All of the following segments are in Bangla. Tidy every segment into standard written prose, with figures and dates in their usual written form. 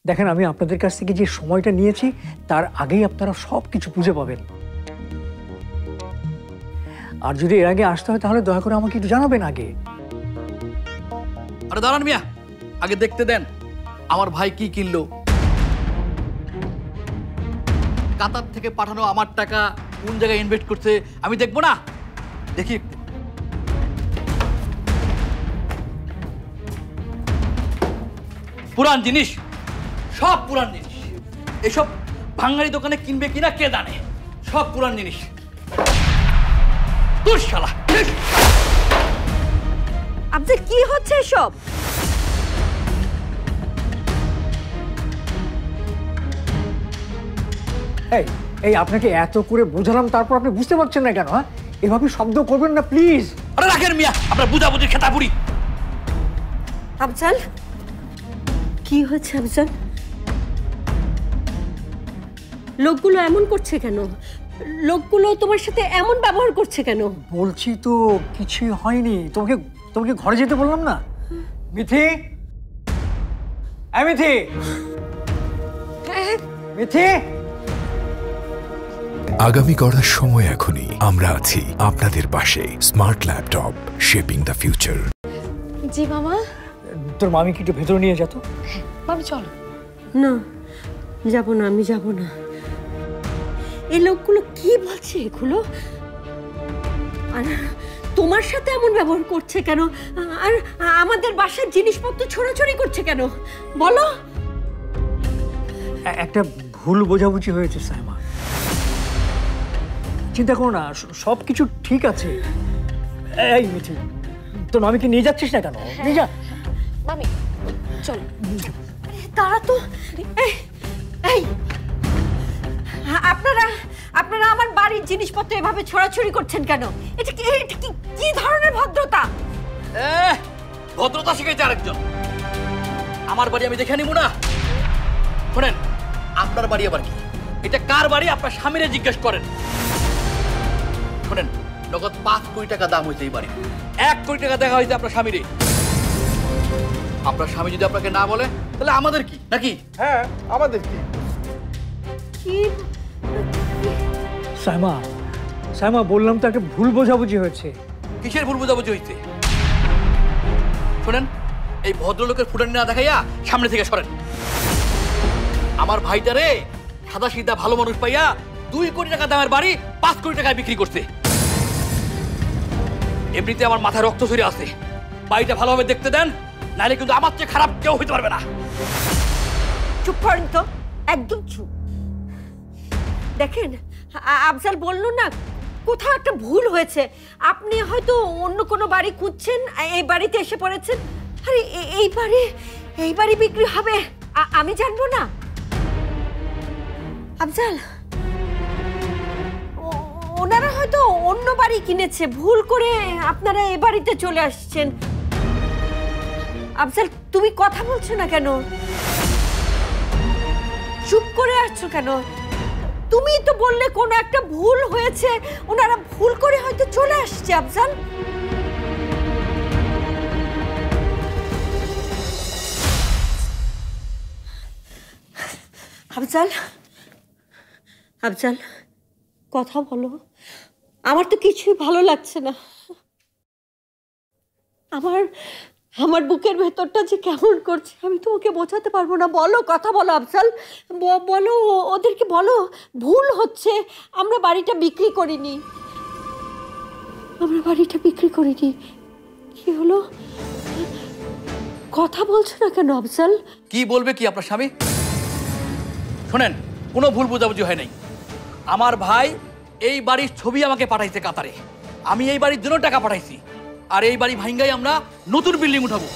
দেখেন, আমি আপনাদের কাছ থেকে যে সময়টা নিয়েছি তার আগেই আপনারা সব কিছু বুঝে পাবেন। আর যদি এর আগে আসতে হয় তাহলে দয়া করে আমাকে একটু জানাবেন আগে। আরে দাঁড়ান মিয়া, আগে দেখতে দেন আমার ভাই কি কিনলো। কাতার থেকে পাঠানো আমার টাকা কোন জায়গায় ইনভেস্ট করছে আমি দেখবো না? দেখি একটু। পুরান জিনিস, সব পুরান জিনিস। এসব ভাঙারি দোকানে কিনবে কিনা কে জানে, সব পুরান জিনিস। তোর শালা আপনার কি হচ্ছে এসব? এই আপনাকে এত করে বোঝালাম, তারপর আপনি বুঝতে পারছেন না কেন? হ্যাঁ, এভাবে শব্দ করবেন না প্লিজ। আরে রাখেন মিয়া, আপনার বুঝাবুঝি খেতাপুরি। আফজাল, কি হয়েছে আফজাল? লোকগুলো এমন করছে কেন? লোকগুলো তোমার সাথে এমন ব্যবহার করছে কেন? বলছি তো কিছুই হয়নি। তোমাকে তোমাকে ঘরে যেতে বললাম না? মিথি, মিথি, মিথি। আগামী গড়ার সময় এখনই। আমরা আছি আপনাদের পাশে। Smart laptop, shaping the future. জি মামা। তোর মামি কি একটু ভেতরে নিয়ে যেত? মামি চলো। না, যাব না, আমি যাব না। এই লোকগুলো কি বলছে এগুলো? আর তোমার সাথে এমন ব্যবহার করছে কেন? আর আমাদের বাসার জিনিসপত্র ছোড়াছড়ি করছে কেন বলো? একটা ভুল বোঝাবুঝি হয়েছে সাইমা, চিন্তা করো না, সব কিছু ঠিক আছে। এই মিথি, তোর মামিকে নিয়ে যাচ্ছিস না কেন? নিয়ে যা। মামি চলো। তারা তো এই আপনারা আপনারা আমার বাড়ির জিনিসপত্র এভাবে ছড়াছড়ি করছেন কেন? এটা কি ধরনের ভদ্রতা? ভদ্রতা শিখেছে আরেকজন। আমার বাড়ি আমি দেখে নিব না? শোনেন, আপনার বাড়ি আবার কি? এটা কার বাড়ি আপনার স্বামীরে জিজ্ঞেস করেন। শোনেন, নগদ 5 কোটি টাকা দাম হয়েছে এই বাড়ি। 1 কোটি টাকা দেখা হয়েছে আপনার স্বামীরে। আপনার স্বামী যদি আপনাকে না বলে তাহলে আমাদের কি নাকি? হ্যাঁ, আমাদের কি? সাইমা, সাইমা বললাম তো একটা ভুল বোঝাবুঝি হয়েছে। কিসের ভুল বোঝাবুঝি হয়েছে? শোনেন, এই ভদ্রলোকের ফুটানি না দেখাইয়া সামনে থেকে সরেন। আমার ভাইটারে সাদা সিধা ভালো মানুষ পাইয়া 2 কোটি টাকা দামের বাড়ি 5 কোটি টাকায় বিক্রি করছে। এমনিতে আমার মাথায় রক্ত ঝরে আছে। বাড়িটা ভালোভাবে দেখতে দেন, নাহলে কিন্তু আমার চেয়ে খারাপ কেউ হইতে পারবে না। চুপ করেন তো, একদম চুপ। দেখেন, আফজাল বলল না কোথাও একটা ভুল হয়েছে। আপনি হয়তো অন্য কোনো বাড়ি খুঁজছেন, এই বাড়িতে এসে পড়েছেন। আরে এই বাড়ি বিক্রি হবে আমি জানবো না? আফজাল, ওনারা হয়তো অন্য বাড়ি কিনেছে, ভুল করে আপনারা এ বাড়িতে চলে আসছেন। আফজাল, তুমি কথা বলছো না কেন? চুপ করে আসছো কেন? তুমি তো বললে কোনো একটা ভুল হয়েছে, ওনারা ভুল করে হয়তো চলে আসছে। আফজাল, আফজাল, আফজাল কথা বলো। আমার তো কিছুই ভালো লাগছে না। আমার বুকের ভেতরটা যে কেমন করছে আমি তোমাকে বোঝাতে পারবো না। বলো, কথা বলো আফজাল, বলো, ওদেরকে বলো ভুল হচ্ছে। আমরা বাড়িটা বিক্রি করিনি, কি হলো? কথা বলছো না কেন আফজাল? কি বলবে কি আপনার স্বামী? শোনেন, কোনো ভুল বোঝাবুঝি হয় নাই। আমার ভাই এই বাড়ির ছবি আমাকে পাঠাইছে কাতারে। আমি এই বাড়ির জন্য টাকা পাঠাইছি। আর এই বাড়ি ভাঙ্গাই আমরা নতুন বিল্ডিং উঠাবো।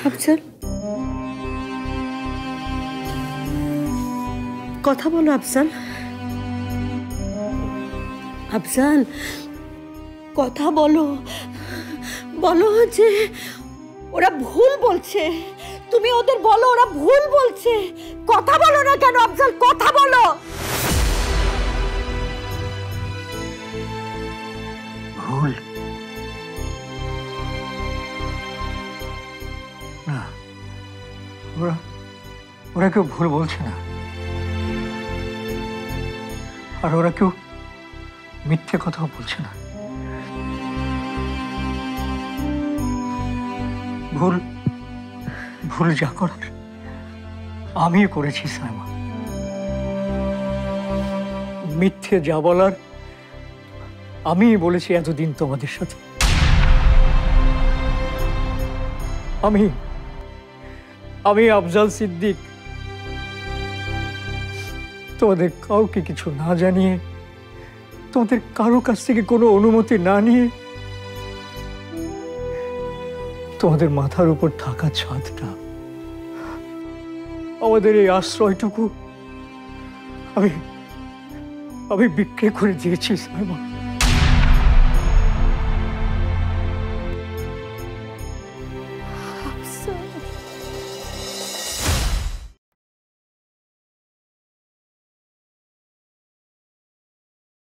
আফজাল, কথা বলো আফজাল। আফজাল, কথা বলো। বলো যে ওরা ভুল বলছে। তুমি ওদের বলো ওরা ভুল বলছে। কথা বলো না কেন আফজাল? কথা বলো। ভুল না, ওরা ওরা কেউ ভুল বলছে না, আর ওরা কেউ মিথ্যে কথাও বলছে না। ভুল ভুল যা করার আমিও করেছি সাইমা। মিথ্যে যা বলার আমি বলেছি এতদিন তোমাদের সাথে। আমি আমি আফজাল সিদ্দিক তোমাদের কাউকে কিছু না জানিয়ে, তোমাদের কারো কাছ থেকে কোনো অনুমতি না নিয়ে তোমাদের মাথার উপর থাকা ছাদটা, আমাদের এই আশ্রয়টুকু আমি বিক্রি করে দিয়েছি সাইমা।